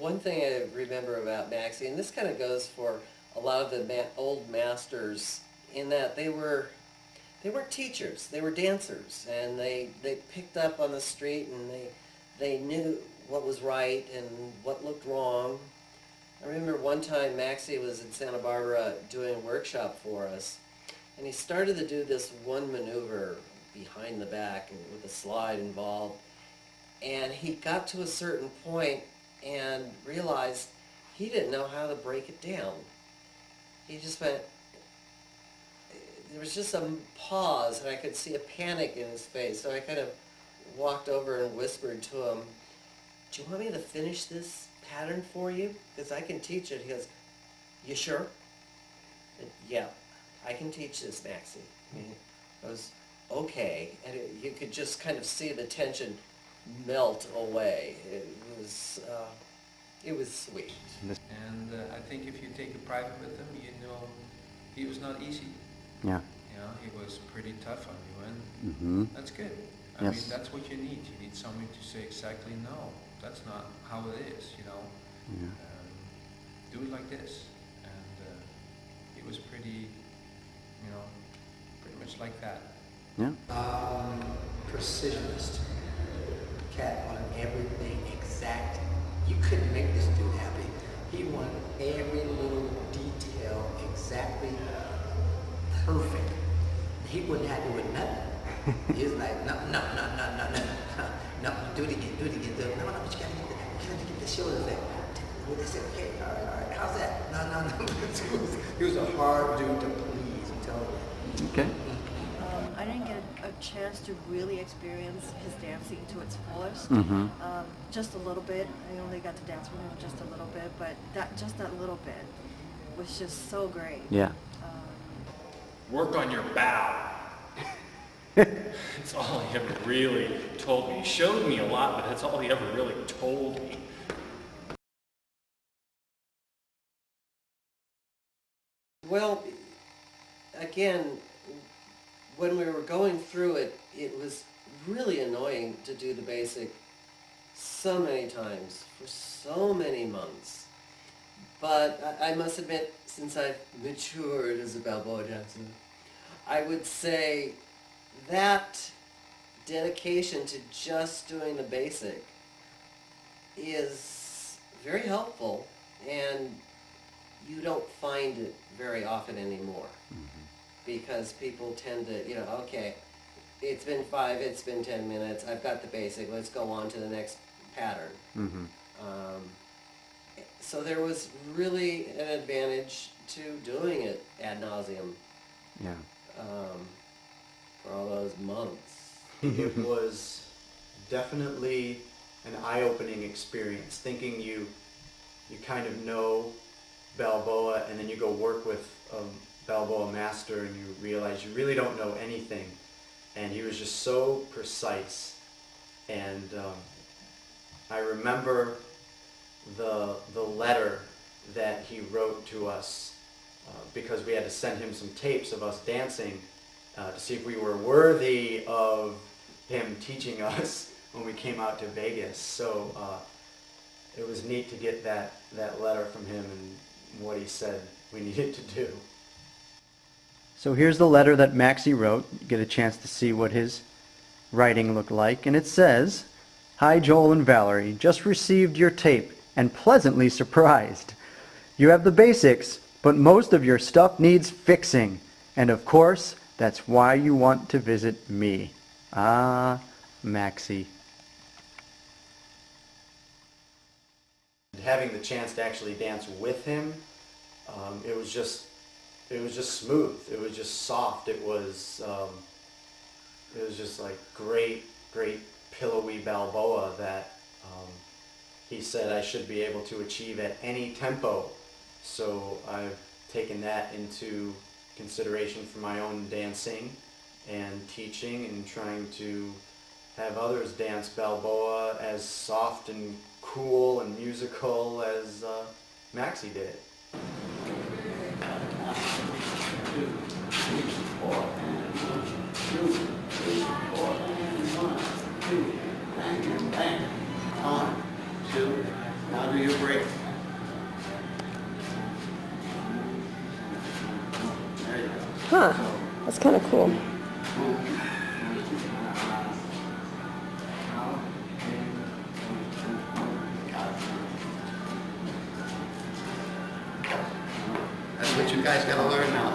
One thing I remember about Maxie, and this kind of goes for a lot of the old masters, in that they weren't teachers, they were dancers, and they picked up on the street, and they knew what was right and what looked wrong. I remember one time Maxie was in Santa Barbara doing a workshop for us, and he started to do this one maneuver behind the back and with a slide involved, and he got to a certain point and realized he didn't know how to break it down. He just went, there was just a pause, and I could see a panic in his face, so I kind of walked over and whispered to him, "Do you want me to finish this pattern for you? Because I can teach it." He goes, "You sure?" And, "Yeah, I can teach this, Maxie." And I was, "Okay." And you could just kind of see the tension melt away. It was sweet. And I think if you take it private with him, you know, he was not easy. Yeah. You know, he was pretty tough on you, and that's good. I mean, that's what you need. You need someone to say exactly, no, that's not how it is, you know. Yeah. Do it like this. And he was pretty, you know, pretty much like that. Yeah. Precisionist. Cat wanted everything exact. You couldn't make this dude happy. He wanted every little detail exactly perfect. He wasn't happy with nothing. He was like, no, do it again. No, but you gotta get the shoulders there. What they said, okay, all right, how's that? No. He was a hard dude to please, I'm telling you. Okay. I didn't get a chance to really experience his dancing to its fullest. Just a little bit. I only got to dance with him just a little bit, but that little bit was just so great. Yeah. Work on your bow. That's all he ever really told me. He showed me a lot, but that's all he ever really told me. Well, again, when we were going through it, it was really annoying to do the basic so many times for so many months. But I must admit, since I've matured as a Balboa dancer, I would say that dedication to just doing the basic is very helpful, and you don't find it very often anymore. Because people tend to, you know, okay, it's been 5, it's been 10 minutes, I've got the basic, let's go on to the next pattern. So there was really an advantage to doing it ad nauseum. Yeah. For all those months. It was definitely an eye-opening experience, thinking you kind of know Balboa, and then you go work with Balboa master and you realize you really don't know anything, and he was just so precise. And I remember the letter that he wrote to us because we had to send him some tapes of us dancing to see if we were worthy of him teaching us when we came out to Vegas. So it was neat to get that letter from him and what he said we needed to do. So here's the letter that Maxie wrote. You get a chance to see what his writing looked like. And it says, "Hi Joel and Valerie, just received your tape and pleasantly surprised. You have the basics, but most of your stuff needs fixing. And of course, that's why you want to visit me. Ah, Maxie." Having the chance to actually dance with him, it was just smooth. It was just soft. It was just like great pillowy Balboa that he said I should be able to achieve at any tempo. So I've taken that into consideration for my own dancing and teaching, and trying to have others dance Balboa as soft and cool and musical as Maxie did. 2, 3, 4, and 1, 2, 3, 4, and 1, 2, bang and bang. 1, 2. Now do your break. There you go. Huh. That's kind of cool. That's what you guys gotta learn now.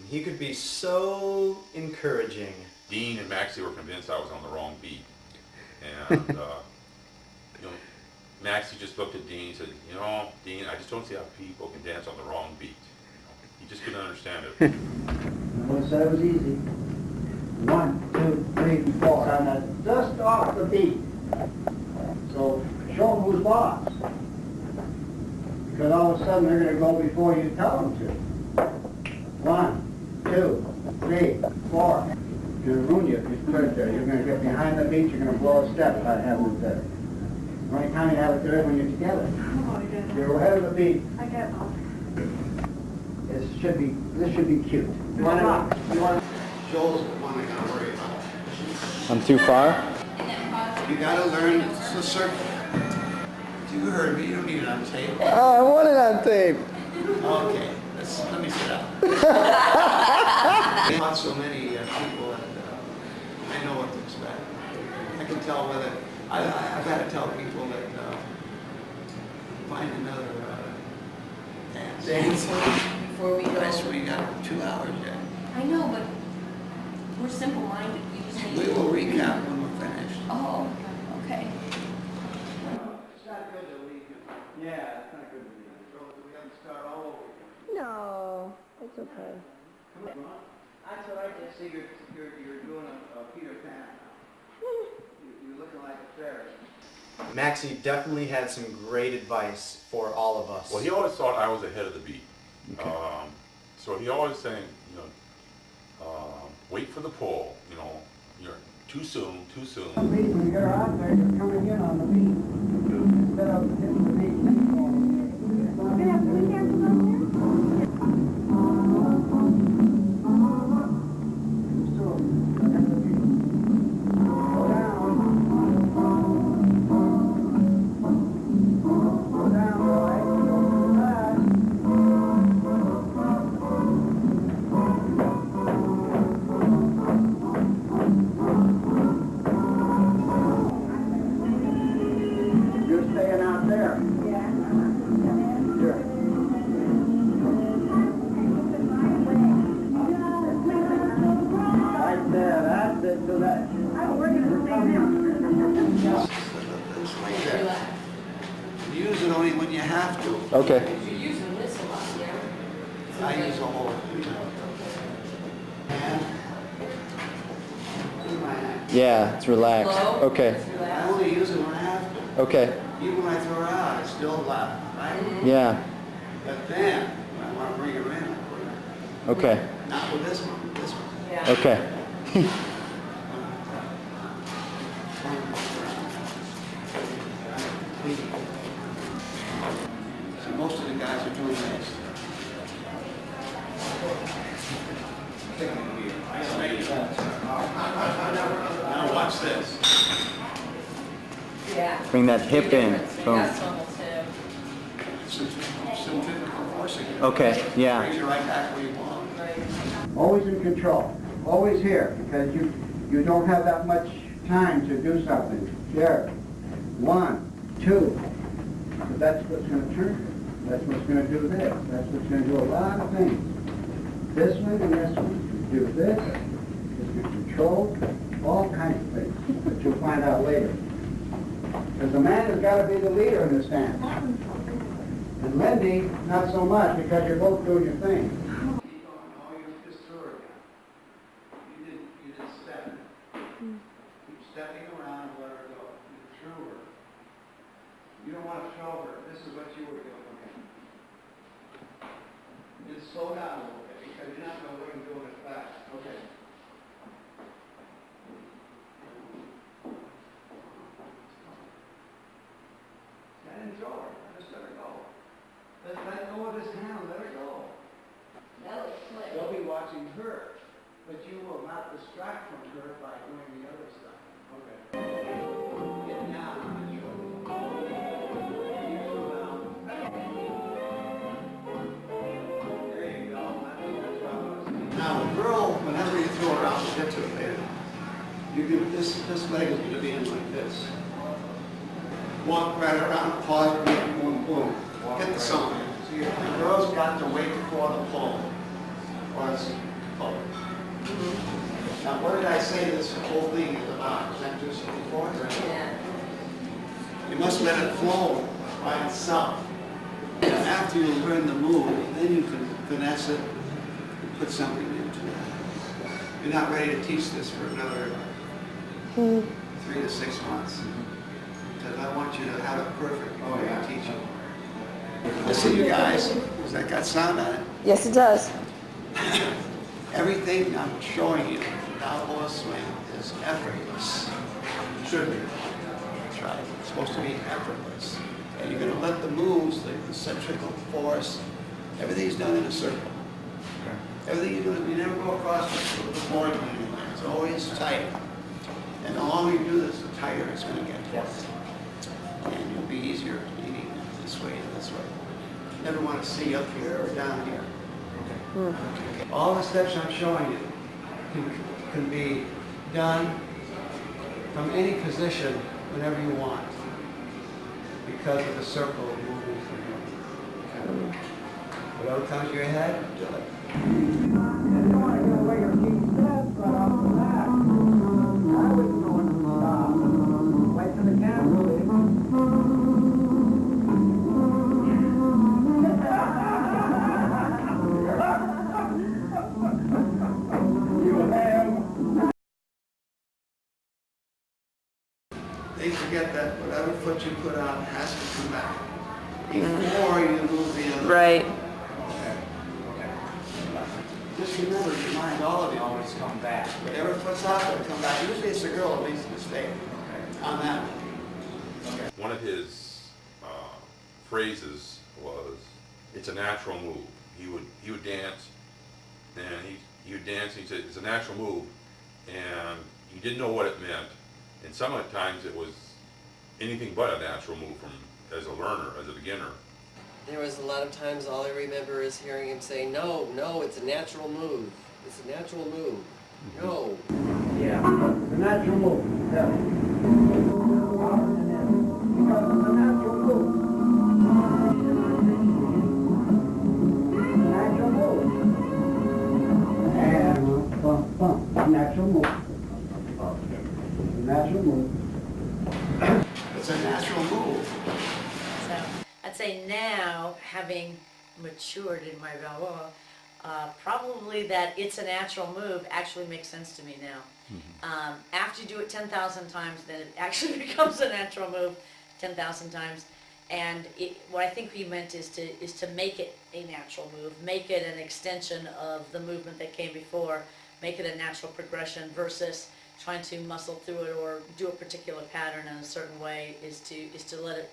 He could be so encouraging. Dean and Maxie were convinced I was on the wrong beat. And, you know, Maxie just looked at Dean and said, you know, Dean, I just don't see how people can dance on the wrong beat. You know, he just couldn't understand it. Well, said it was easy. 1, 2, 3, 4. So now, just off the beat. So show them who's boss. Because all of a sudden they're going to go before you tell them to. 1, 2, 3, 4. You're going to ruin you if you put it there. You're going to get behind the beat, you're going to blow a step by having it there. The only time you have it there is when you're together. Oh, I get it. You're ahead of the beat. I get it. This should be cute. You want to, Joel's the one I gotta worry about. I'm too far? You gotta learn the circle. You heard me, you don't need it on tape. Oh, I want it on tape. Okay, let me sit down. I've taught so many people and I know what to expect. I can tell whether, I've had to tell people that find another dance. Before we go. I swear you got 2 hours yet. I know, but we're simple-minded. We just need We to. will recap when we're finished. Oh, okay. It's not good to leave you. Yeah, it's not good to leave you. We have to start all over. No, it's okay. That's what I just see you're doing a Peter Pan now. You're looking like a fairy. Maxie definitely had some great advice for all of us. Well, he always thought I was ahead of the beat. Okay. So he always saying, you know, wait for the pull, you know, you're too soon, too soon. When you're out there, you're coming in on the beat. Instead of hitting the beat. Use it only when you have to. Okay. You're using this a lot, yeah? I use a whole. Yeah, it's relaxed. Slow? Okay. Just I relax. only use it when I have to. Okay. Even when I throw it out, it's still loud, right? Yeah. But then, when I want to bring it in, I put it in. Okay. Not with this one, with this one. Yeah. Okay. So most of the guys are doing this. Now watch this. Yeah. Bring that hip in. Boom. That's almost him. Centrifugal forcing it. Okay. Yeah. Brings you right back where you want. Right. Always in control. Always here, because you don't have that much time to do something. Here. 1, 2. But that's what's going to turn it. That's what's going to do this. That's what's going to do a lot of things. This one and this one. Do this. It's going to control all kinds of things that you'll find out later. Because the man has got to be the leader in this dance. And Lindy, not so much, because you're both doing your thing. You did step. Keep stepping around and let her go. You threw her. You don't want to throw her. This is what you were doing. Okay. Just slow down a little bit because you're not going to learn doing it fast. Okay. I didn't throw her. I just let her go. Let go of his hand. Let her go. That looks slick. They'll be watching her, but you will not distract from her by doing the other stuff. Okay. Get down on the shoulder. This leg is going to be in like this. Walk right around, pause, boom, boom, boom. Get the song. So the girl's got to wait for the pull. Or it's pull. Now, what did I say this whole thing is about? Was that just before? Yeah. You must let it flow by itself. And after you learn the move, then you can finesse it and put something into it. You're not ready to teach this for another 3 to 6 months. Because I want you to have it perfect before I teach you. I see you guys. Has that got sound on it? Yes, it does. Everything I'm showing you, Balboa swing, is effortless. Should be. That's right. It's supposed to be effortless. And you're going to let the moves, the centrifugal force, everything's done in a circle. Everything you do, you never go across the board anywhere. It's always tight. And the longer you do this, the tighter it's going to get. Yes. And you'll be easier leading this way and this way. You never want to see up here or down here. Okay. All the steps I'm showing you can be done from any position whenever you want because of the circle of movements you're doing. Okay. Whatever comes to your head, do it. You don't want to get away your key steps right off the bat. I wouldn't know when to stop. Wait for the camera. They forget that whatever foot you put on has to come back before you move the other. Right. Okay. Just remember, in your mind, all of you always come back. Whatever foot's up, it'll come back. Usually it's the girl that makes a mistake on that one. Okay. One of his phrases was, "It's a natural move." He would dance, and he would dance. And he said, "It's a natural move," and he didn't know what it meant. And sometimes it was anything but a natural move as a learner, as a beginner. There was a lot of times all I remember is hearing him say, no, it's a natural move. It's a natural move. No. Yeah, it's a natural move. Yeah. Because it's a natural move. Natural move. And bump, bump. Natural move. Natural move. It's a natural move. So I'd say now, having matured in my Balboa, probably that it's a natural move actually makes sense to me now. After you do it 10,000 times, then it actually becomes a natural move 10,000 times. And what I think he meant is to make it a natural move, make it an extension of the movement that came before, make it a natural progression versus trying to muscle through it or do a particular pattern in a certain way is to let it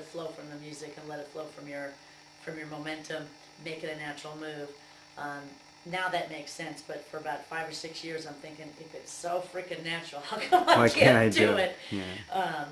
flow from the music and let it flow from your momentum, make it a natural move. Now that makes sense, but for about 5 or 6 years I'm thinking, if it's so freaking natural, how come I can't do it? Yeah.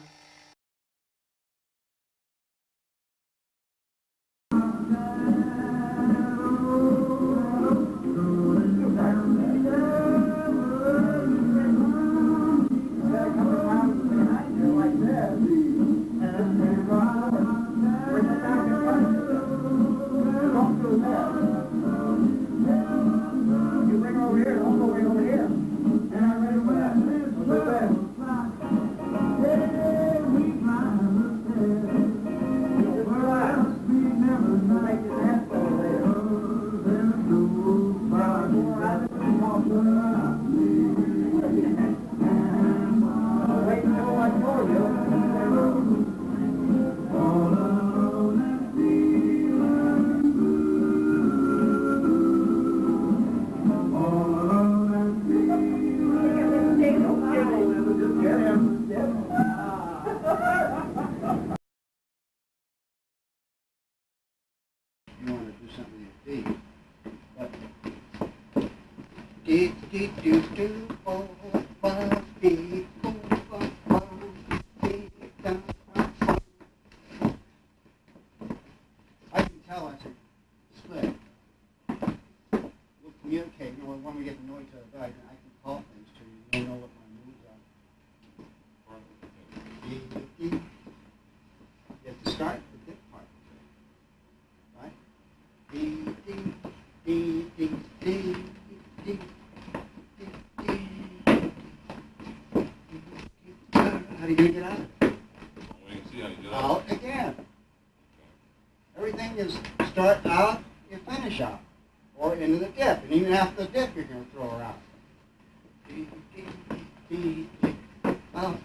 I can tell as it split. We'll communicate, when we get to know each other better, I can call things to you, you'll know what my moves are. you start out, you finish out. Or into the dip. And even after the dip, you're going to throw her out. Well,